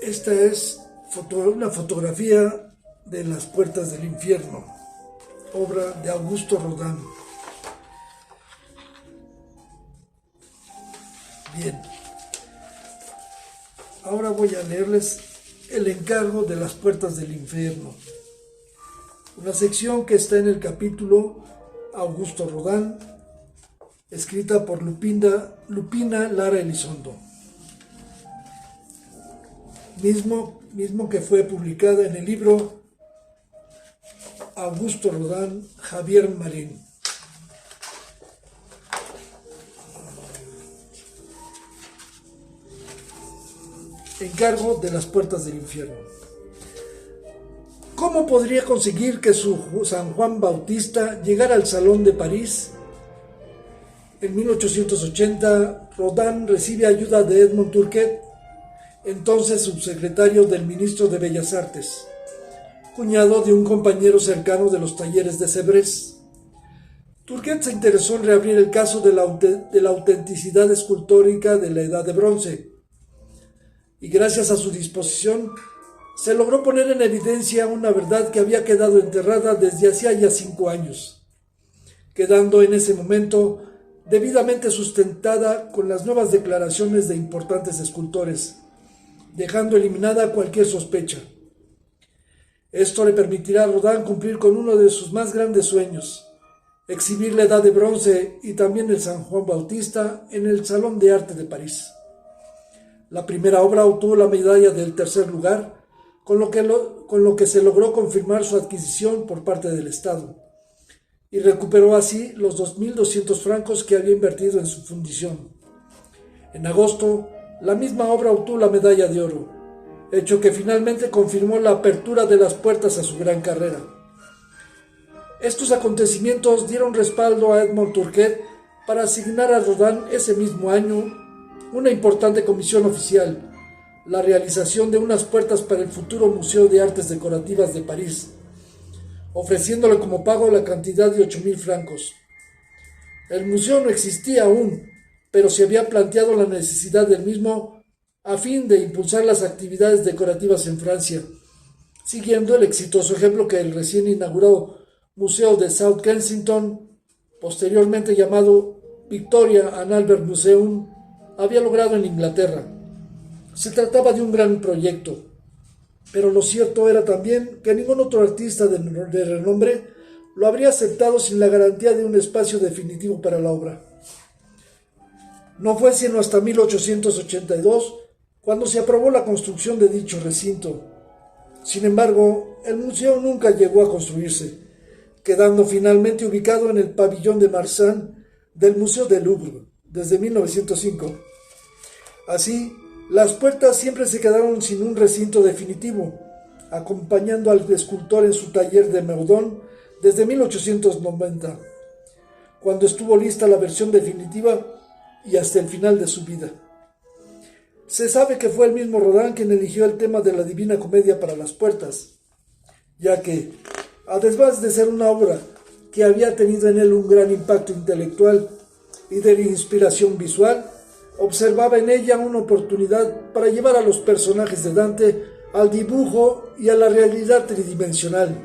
Esta es una fotografía de Las puertas del infierno, obra de Augusto Rodin. Bien, ahora voy a leerles el encargo de Las puertas del infierno, una sección que está en el capítulo Augusto Rodin, escrita por Lupina Lara Elizondo, mismo que fue publicada en el libro Augusto Rodin, Javier Marín. Encargo de Las puertas del infierno. ¿Cómo podría conseguir que su San Juan Bautista llegara al Salón de París? En 1880, Rodin recibe ayuda de Edmond Turquet, entonces subsecretario del ministro de Bellas Artes, cuñado de un compañero cercano de los talleres de Sèvres. Turquet se interesó en reabrir el caso de la autenticidad escultórica de la Edad de Bronce, y gracias a su disposición se logró poner en evidencia una verdad que había quedado enterrada desde hacía ya 5 años, quedando en ese momento debidamente sustentada con las nuevas declaraciones de importantes escultores, dejando eliminada cualquier sospecha. Esto le permitirá a Rodin cumplir con uno de sus más grandes sueños: exhibir la Edad de Bronce y también el San Juan Bautista en el Salón de Arte de París. La primera obra obtuvo la medalla del tercer lugar, con lo que se logró confirmar su adquisición por parte del Estado, y recuperó así los 2.200 francos que había invertido en su fundición. En agosto, la misma obra obtuvo la medalla de oro, hecho que finalmente confirmó la apertura de las puertas a su gran carrera. Estos acontecimientos dieron respaldo a Edmond Turquet para asignar a Rodin ese mismo año una importante comisión oficial: la realización de unas puertas para el futuro Museo de Artes Decorativas de París, ofreciéndole como pago la cantidad de 8.000 francos. El museo no existía aún, pero se había planteado la necesidad del mismo a fin de impulsar las actividades decorativas en Francia, siguiendo el exitoso ejemplo que el recién inaugurado Museo de South Kensington, posteriormente llamado Victoria and Albert Museum, había logrado en Inglaterra. Se trataba de un gran proyecto, pero lo cierto era también que ningún otro artista de renombre lo habría aceptado sin la garantía de un espacio definitivo para la obra. No fue sino hasta 1882 cuando se aprobó la construcción de dicho recinto. Sin embargo, el museo nunca llegó a construirse, quedando finalmente ubicado en el pabellón de Marsan del Museo del Louvre desde 1905. Así, las puertas siempre se quedaron sin un recinto definitivo, acompañando al escultor en su taller de Meudon desde 1890, cuando estuvo lista la versión definitiva y hasta el final de su vida. Se sabe que fue el mismo Rodin quien eligió el tema de la Divina Comedia para las puertas, ya que, además de ser una obra que había tenido en él un gran impacto intelectual y de inspiración visual, observaba en ella una oportunidad para llevar a los personajes de Dante al dibujo y a la realidad tridimensional.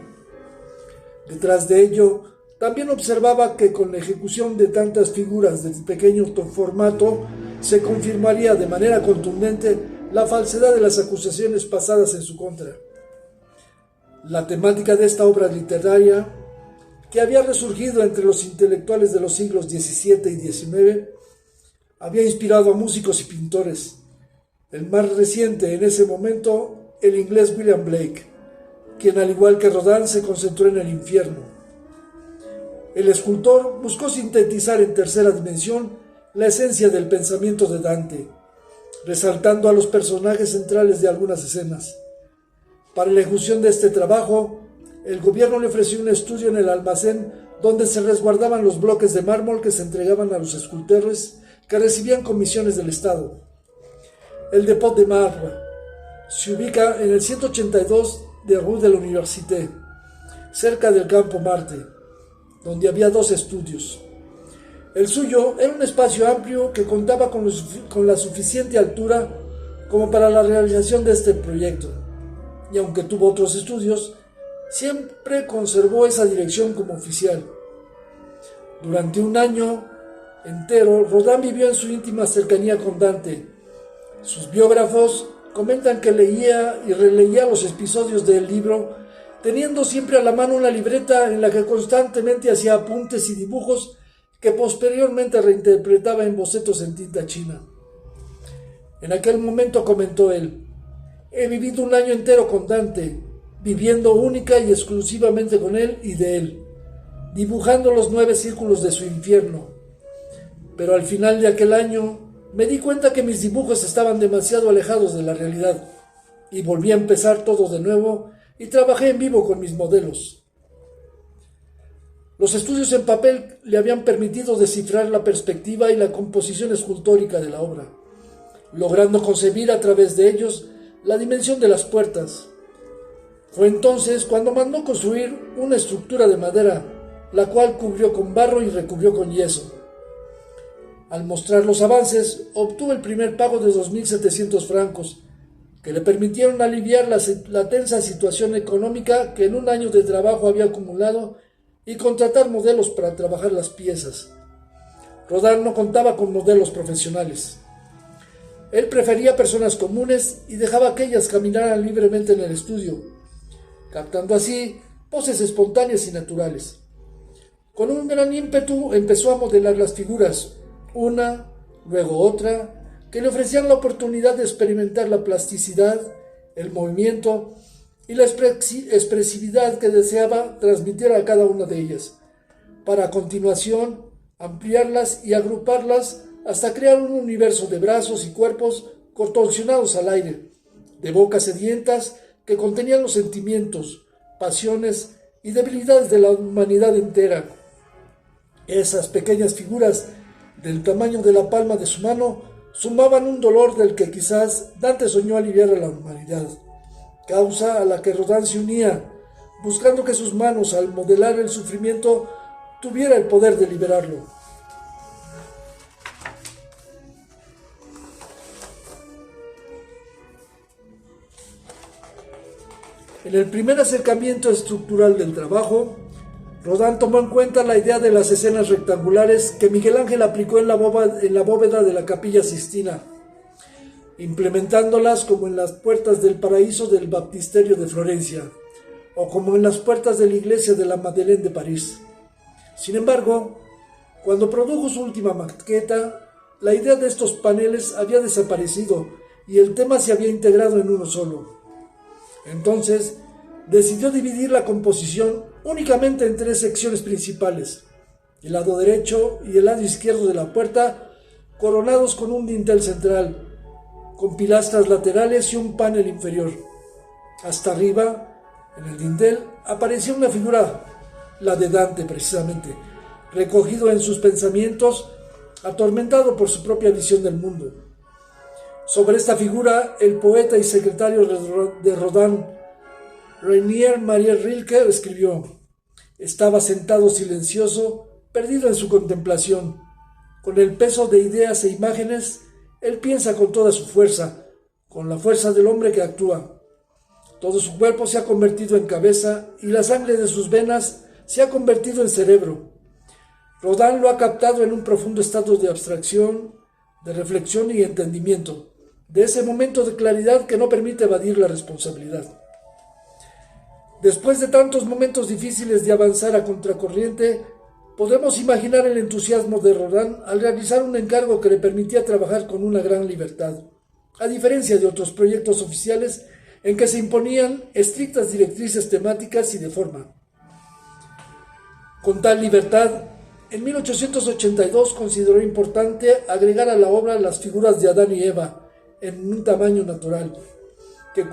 Detrás de ello, también observaba que con la ejecución de tantas figuras de pequeño formato se confirmaría de manera contundente la falsedad de las acusaciones pasadas en su contra. La temática de esta obra literaria, que había resurgido entre los intelectuales de los siglos XVII y XIX, había inspirado a músicos y pintores. El más reciente en ese momento, el inglés William Blake, quien al igual que Rodin se concentró en el infierno. El escultor buscó sintetizar en tercera dimensión la esencia del pensamiento de Dante, resaltando a los personajes centrales de algunas escenas. Para la ejecución de este trabajo, el gobierno le ofreció un estudio en el almacén donde se resguardaban los bloques de mármol que se entregaban a los escultores que recibían comisiones del Estado. El Dépôt de Marbre se ubica en el 182 de Rue de l'Université, cerca del Campo Marte, donde había 2 estudios. El suyo era un espacio amplio que contaba con la suficiente altura como para la realización de este proyecto, y aunque tuvo otros estudios, siempre conservó esa dirección como oficial. Durante un año entero, Rodin vivió en su íntima cercanía con Dante. Sus biógrafos comentan que leía y releía los episodios del libro, teniendo siempre a la mano una libreta en la que constantemente hacía apuntes y dibujos que posteriormente reinterpretaba en bocetos en tinta china. En aquel momento comentó él: he vivido un año entero con Dante, viviendo única y exclusivamente con él y de él, dibujando los 9 círculos de su infierno. Pero al final de aquel año me di cuenta que mis dibujos estaban demasiado alejados de la realidad, y volví a empezar todo de nuevo y trabajé en vivo con mis modelos. Los estudios en papel le habían permitido descifrar la perspectiva y la composición escultórica de la obra, logrando concebir a través de ellos la dimensión de las puertas. Fue entonces cuando mandó construir una estructura de madera, la cual cubrió con barro y recubrió con yeso. Al mostrar los avances, obtuvo el primer pago de 2.700 francos, que le permitieron aliviar la tensa situación económica que en un año de trabajo había acumulado y contratar modelos para trabajar las piezas. Rodin no contaba con modelos profesionales. Él prefería personas comunes y dejaba que ellas caminaran libremente en el estudio, captando así poses espontáneas y naturales. Con un gran ímpetu empezó a modelar las figuras, una, luego otra, que le ofrecían la oportunidad de experimentar la plasticidad, el movimiento y la expresividad que deseaba transmitir a cada una de ellas, para a continuación ampliarlas y agruparlas hasta crear un universo de brazos y cuerpos contorsionados al aire, de bocas sedientas que contenían los sentimientos, pasiones y debilidades de la humanidad entera. Esas pequeñas figuras, del tamaño de la palma de su mano, sumaban un dolor del que quizás Dante soñó aliviar a la humanidad, causa a la que Rodin se unía, buscando que sus manos, al modelar el sufrimiento, tuviera el poder de liberarlo. En el primer acercamiento estructural del trabajo, Rodin tomó en cuenta la idea de las escenas rectangulares que Miguel Ángel aplicó en la bóveda de la Capilla Sixtina, implementándolas como en las puertas del paraíso del baptisterio de Florencia, o como en las puertas de la iglesia de la Madeleine de París. Sin embargo, cuando produjo su última maqueta, la idea de estos paneles había desaparecido y el tema se había integrado en uno solo. Entonces, decidió dividir la composición únicamente en 3 secciones principales: el lado derecho y el lado izquierdo de la puerta, coronados con un dintel central, con pilastras laterales y un panel inferior. Hasta arriba, en el dintel, aparecía una figura, la de Dante precisamente, recogido en sus pensamientos, atormentado por su propia visión del mundo. Sobre esta figura, el poeta y secretario de Rodin, Rainier Maria Rilke, escribió: estaba sentado silencioso, perdido en su contemplación. Con el peso de ideas e imágenes, él piensa con toda su fuerza, con la fuerza del hombre que actúa. Todo su cuerpo se ha convertido en cabeza y la sangre de sus venas se ha convertido en cerebro. Rodin lo ha captado en un profundo estado de abstracción, de reflexión y entendimiento, de ese momento de claridad que no permite evadir la responsabilidad. Después de tantos momentos difíciles de avanzar a contracorriente, podemos imaginar el entusiasmo de Rodin al realizar un encargo que le permitía trabajar con una gran libertad, a diferencia de otros proyectos oficiales en que se imponían estrictas directrices temáticas y de forma. Con tal libertad, en 1882 consideró importante agregar a la obra las figuras de Adán y Eva en un tamaño natural, que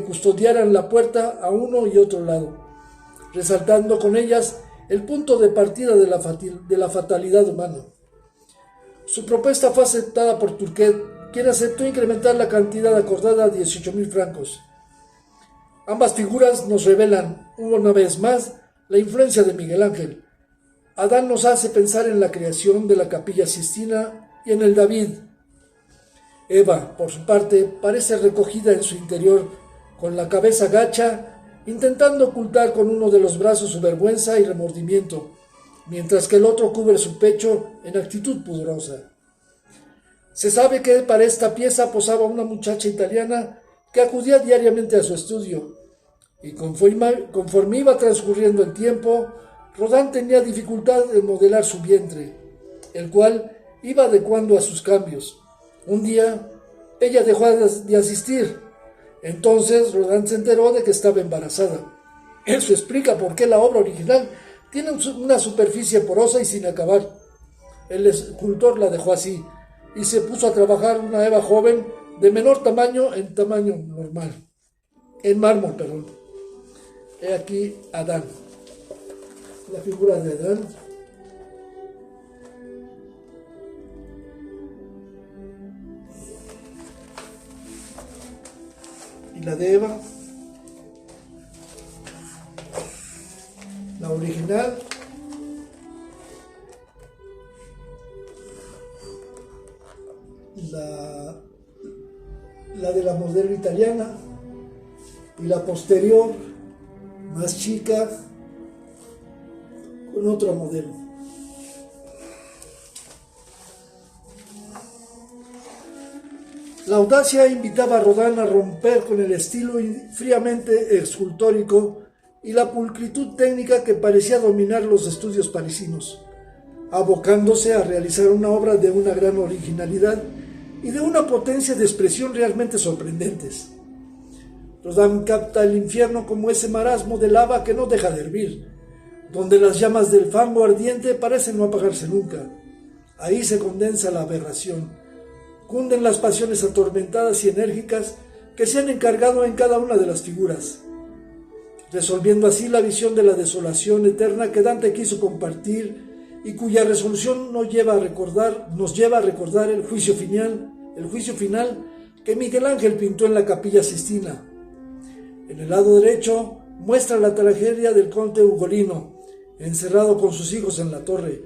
custodiaran la puerta a uno y otro lado, resaltando con ellas el punto de partida de la fatalidad humana. Su propuesta fue aceptada por Turquet, quien aceptó incrementar la cantidad acordada a 18.000 francos. Ambas figuras nos revelan, una vez más, la influencia de Miguel Ángel. Adán nos hace pensar en la creación de la Capilla Sixtina y en el David. Eva, por su parte, parece recogida en su interior, con la cabeza gacha, intentando ocultar con uno de los brazos su vergüenza y remordimiento, mientras que el otro cubre su pecho en actitud pudorosa. Se sabe que para esta pieza posaba una muchacha italiana que acudía diariamente a su estudio, y conforme iba transcurriendo el tiempo, Rodin tenía dificultad en modelar su vientre, el cual iba adecuando a sus cambios. Un día, ella dejó de asistir. Entonces Rodin se enteró de que estaba embarazada. Eso explica por qué la obra original tiene una superficie porosa y sin acabar. El escultor la dejó así y se puso a trabajar una Eva joven de menor tamaño en tamaño normal. En mármol, perdón. He aquí Adán. La figura de Adán. Y la de Eva. La original. La de la modelo italiana. Y la posterior, más chica, con otro modelo. La audacia invitaba a Rodin a romper con el estilo fríamente escultórico y la pulcritud técnica que parecía dominar los estudios parisinos, abocándose a realizar una obra de una gran originalidad y de una potencia de expresión realmente sorprendentes. Rodin capta el infierno como ese marasmo de lava que no deja de hervir, donde las llamas del fango ardiente parecen no apagarse nunca. Ahí se condensa la aberración, cunden las pasiones atormentadas y enérgicas que se han encargado en cada una de las figuras, resolviendo así la visión de la desolación eterna que Dante quiso compartir y cuya resolución nos lleva a recordar el juicio final que Miguel Ángel pintó en la Capilla Sistina. En el lado derecho muestra la tragedia del conde Ugolino, encerrado con sus hijos en la torre,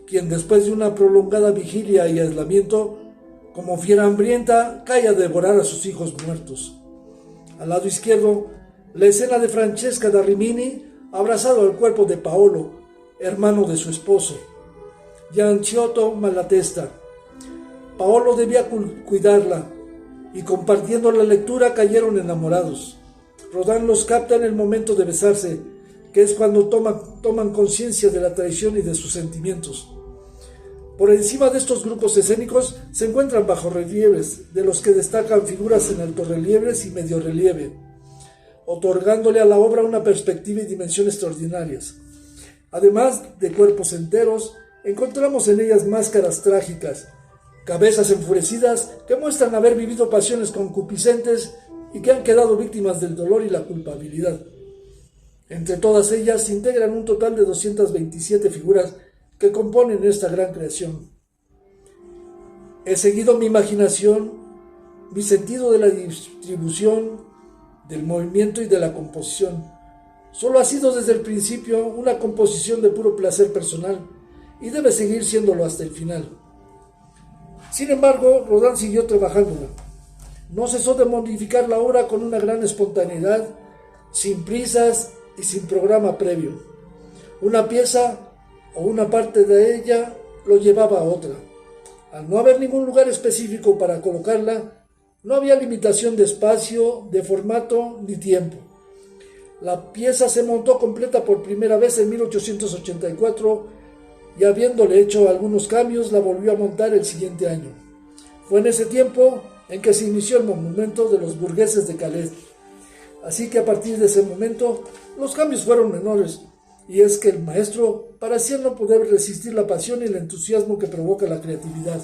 quien después de una prolongada vigilia y aislamiento, como fiera hambrienta, cae a devorar a sus hijos muertos. Al lado izquierdo, la escena de Francesca da Rimini abrazado al cuerpo de Paolo, hermano de su esposo, Gianciotto Malatesta. Paolo debía cuidarla, y compartiendo la lectura cayeron enamorados. Rodin los capta en el momento de besarse, que es cuando toman conciencia de la traición y de sus sentimientos. Por encima de estos grupos escénicos se encuentran bajorrelieves, de los que destacan figuras en altorrelieves y mediorrelieve, otorgándole a la obra una perspectiva y dimensión extraordinarias. Además de cuerpos enteros, encontramos en ellas máscaras trágicas, cabezas enfurecidas que muestran haber vivido pasiones concupiscentes y que han quedado víctimas del dolor y la culpabilidad. Entre todas ellas se integran un total de 227 figuras que componen esta gran creación. He seguido mi imaginación, mi sentido de la distribución, del movimiento y de la composición. Solo ha sido desde el principio una composición de puro placer personal y debe seguir siéndolo hasta el final. Sin embargo, Rodin siguió trabajándola. No cesó de modificar la obra con una gran espontaneidad, sin prisas y sin programa previo. Una pieza o una parte de ella lo llevaba a otra. Al no haber ningún lugar específico para colocarla, no había limitación de espacio, de formato ni tiempo. La pieza se montó completa por primera vez en 1884 y habiéndole hecho algunos cambios la volvió a montar el siguiente año. Fue en ese tiempo en que se inició el monumento de los burgueses de Calais. Así que a partir de ese momento los cambios fueron menores, y es que el maestro parecía no poder resistir la pasión y el entusiasmo que provoca la creatividad.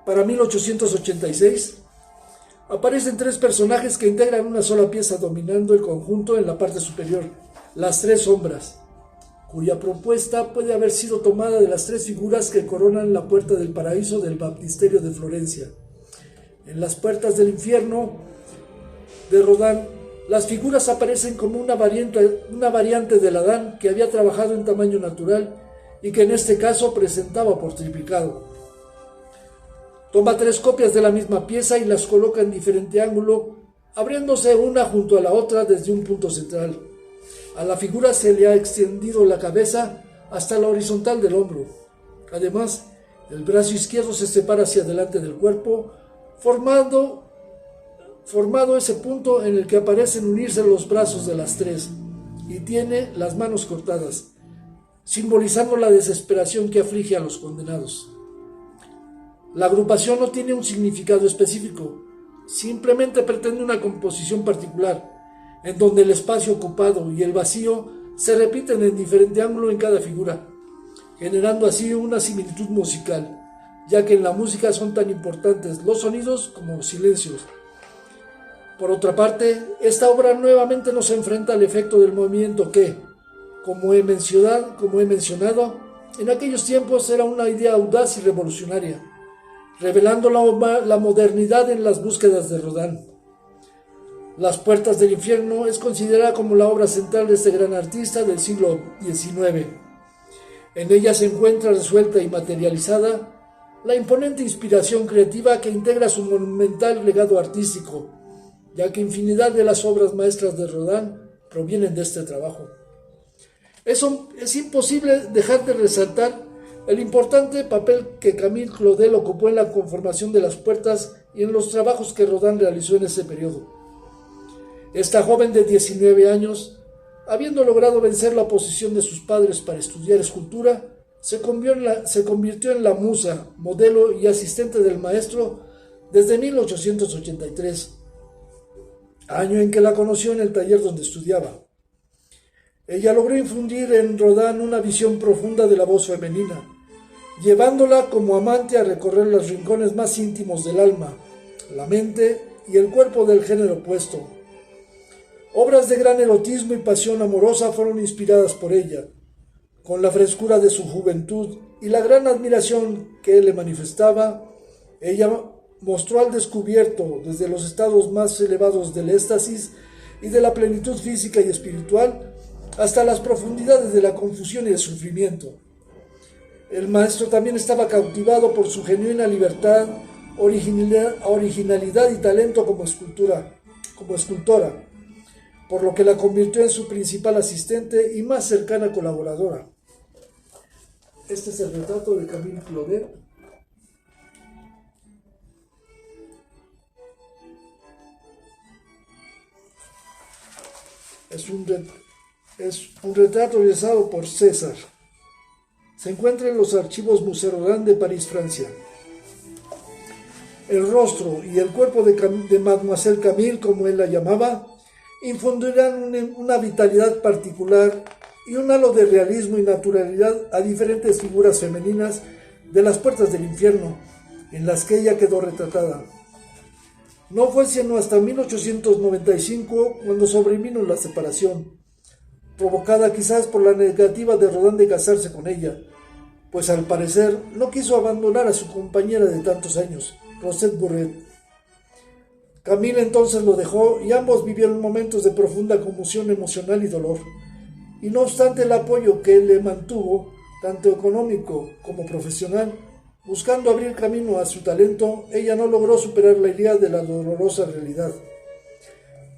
Para 1886 aparecen tres personajes que integran una sola pieza dominando el conjunto en la parte superior, las tres sombras, cuya propuesta puede haber sido tomada de las tres figuras que coronan la puerta del paraíso del baptisterio de Florencia. En las puertas del infierno de Rodin, las figuras aparecen como una variante del Adán que había trabajado en tamaño natural y que en este caso presentaba por triplicado. Toma 3 copias de la misma pieza y las coloca en diferente ángulo, abriéndose una junto a la otra desde un punto central. A la figura se le ha extendido la cabeza hasta la horizontal del hombro. Además, el brazo izquierdo se separa hacia adelante del cuerpo, formado ese punto en el que aparecen unirse los brazos de las 3, y tiene las manos cortadas, simbolizando la desesperación que aflige a los condenados. La agrupación no tiene un significado específico, simplemente pretende una composición particular, en donde el espacio ocupado y el vacío se repiten en diferente ángulo en cada figura, generando así una similitud musical, ya que en la música son tan importantes los sonidos como los silencios. Por otra parte, esta obra nuevamente nos enfrenta al efecto del movimiento que, como he mencionado, en aquellos tiempos era una idea audaz y revolucionaria, revelando la modernidad en las búsquedas de Rodin. Las puertas del infierno es considerada como la obra central de este gran artista del siglo XIX. En ella se encuentra resuelta y materializada la imponente inspiración creativa que integra su monumental legado artístico, ya que infinidad de las obras maestras de Rodin provienen de este trabajo. Es imposible dejar de resaltar el importante papel que Camille Claudel ocupó en la conformación de las puertas y en los trabajos que Rodin realizó en ese periodo. Esta joven de 19 años, habiendo logrado vencer la oposición de sus padres para estudiar escultura, se convirtió en la musa, modelo y asistente del maestro desde 1883, año en que la conoció en el taller donde estudiaba. Ella logró infundir en Rodin una visión profunda de la voz femenina, llevándola como amante a recorrer los rincones más íntimos del alma, la mente y el cuerpo del género opuesto. Obras de gran erotismo y pasión amorosa fueron inspiradas por ella. Con la frescura de su juventud y la gran admiración que él le manifestaba, ella mostró al descubierto desde los estados más elevados del éxtasis y de la plenitud física y espiritual hasta las profundidades de la confusión y el sufrimiento. El maestro también estaba cautivado por su genuina libertad, originalidad y talento como escultora, por lo que la convirtió en su principal asistente y más cercana colaboradora. Este es el retrato de Camille Claudel. Es un retrato realizado por César. Se encuentra en los archivos Musée Rodin de París, Francia. El rostro y el cuerpo de Mademoiselle Camille, como él la llamaba, infundirán una vitalidad particular y un halo de realismo y naturalidad a diferentes figuras femeninas de las puertas del infierno, en las que ella quedó retratada. No fue sino hasta 1895 cuando sobrevino la separación, provocada quizás por la negativa de Rodin de casarse con ella, pues al parecer no quiso abandonar a su compañera de tantos años, Rosette Burret. Camille entonces lo dejó y ambos vivieron momentos de profunda conmoción emocional y dolor. Y no obstante el apoyo que él le mantuvo, tanto económico como profesional, buscando abrir camino a su talento, ella no logró superar la idea de la dolorosa realidad.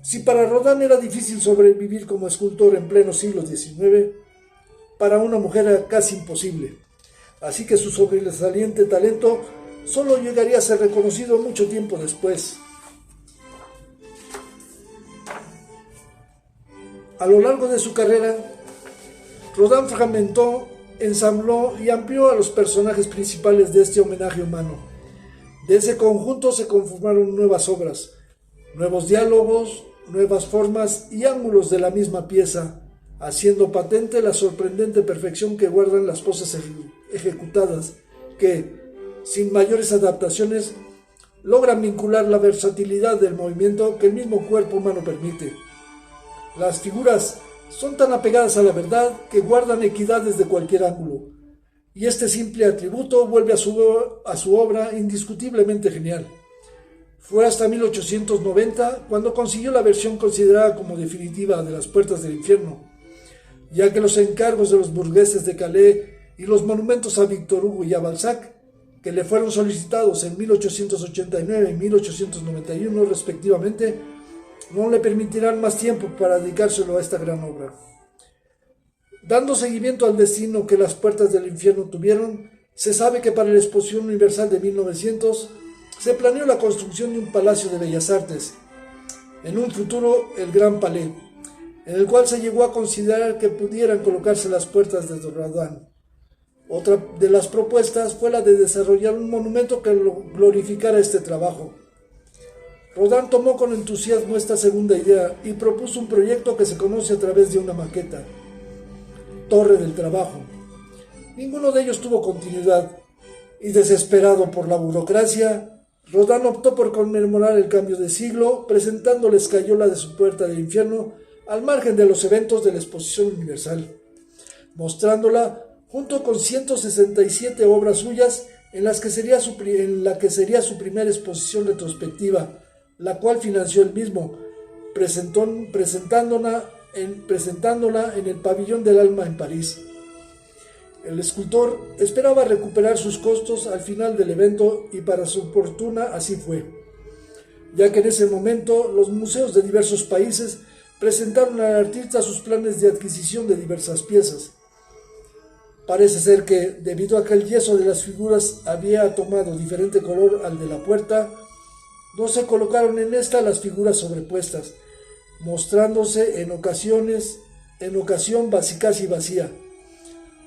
Si para Rodin era difícil sobrevivir como escultor en pleno siglo XIX, para una mujer era casi imposible. Así que su sobresaliente talento solo llegaría a ser reconocido mucho tiempo después. A lo largo de su carrera, Rodin fragmentó, ensambló y amplió a los personajes principales de este homenaje humano. De ese conjunto se conformaron nuevas obras, nuevos diálogos, nuevas formas y ángulos de la misma pieza, haciendo patente la sorprendente perfección que guardan las poses ejecutadas, que, sin mayores adaptaciones, logran vincular la versatilidad del movimiento que el mismo cuerpo humano permite. Las figuras son tan apegadas a la verdad que guardan equidad desde cualquier ángulo, y este simple atributo vuelve a su obra indiscutiblemente genial. Fue hasta 1890 cuando consiguió la versión considerada como definitiva de las puertas del infierno, ya que los encargos de los burgueses de Calais y los monumentos a Victor Hugo y a Balzac que le fueron solicitados en 1889 y 1891 respectivamente, no le permitirán más tiempo para dedicárselo a esta gran obra. Dando seguimiento al destino que las puertas del infierno tuvieron, se sabe que para la Exposición Universal de 1900 se planeó la construcción de un palacio de bellas artes, en un futuro el Gran Palais, en el cual se llegó a considerar que pudieran colocarse las puertas de Rodin. Otra de las propuestas fue la de desarrollar un monumento que glorificara este trabajo. Rodin tomó con entusiasmo esta segunda idea y propuso un proyecto que se conoce a través de una maqueta, Torre del Trabajo. Ninguno de ellos tuvo continuidad, y desesperado por la burocracia, Rodin optó por conmemorar el cambio de siglo, presentando la escayola de su Puerta del Infierno al margen de los eventos de la Exposición Universal, mostrándola junto con 167 obras suyas en la que sería su primera exposición retrospectiva, la cual financió él mismo, presentándola en el Pabellón del Alma en París. El escultor esperaba recuperar sus costos al final del evento y para su fortuna así fue, ya que en ese momento los museos de diversos países presentaron al artista sus planes de adquisición de diversas piezas. Parece ser que, debido a que el yeso de las figuras había tomado diferente color al de la puerta, no se colocaron en esta las figuras sobrepuestas, mostrándose en ocasión casi vacía,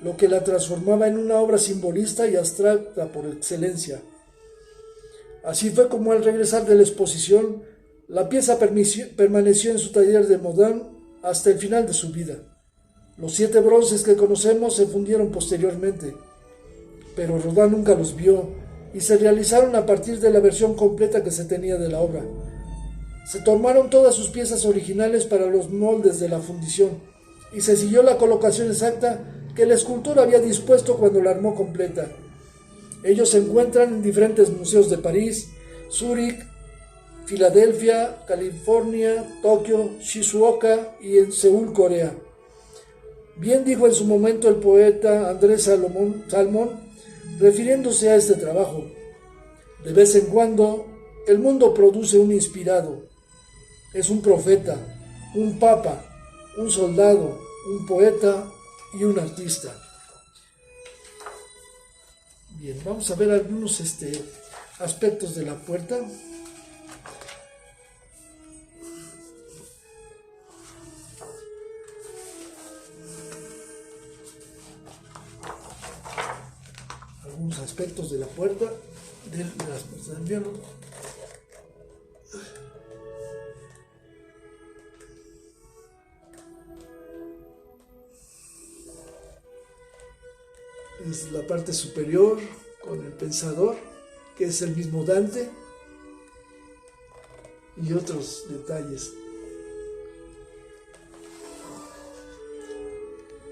lo que la transformaba en una obra simbolista y abstracta por excelencia. Así fue como al regresar de la exposición, la pieza permaneció en su taller de Modane hasta el final de su vida. Los 7 bronces que conocemos se fundieron posteriormente, pero Rodin nunca los vio y se realizaron a partir de la versión completa que se tenía de la obra. Se tomaron todas sus piezas originales para los moldes de la fundición y se siguió la colocación exacta que el escultor había dispuesto cuando la armó completa. Ellos se encuentran en diferentes museos de París, Zúrich, Filadelfia, California, Tokio, Shizuoka y en Seúl, Corea. Bien dijo en su momento el poeta Andrés Salmón, refiriéndose a este trabajo: de vez en cuando el mundo produce un inspirado. Es un profeta, un papa, un soldado, un poeta y un artista. Bien, vamos a ver algunos aspectos de la puerta. Algunos aspectos de la puerta, de las puertas del invierno. Es la parte superior con el pensador, que es el mismo Dante, y otros detalles.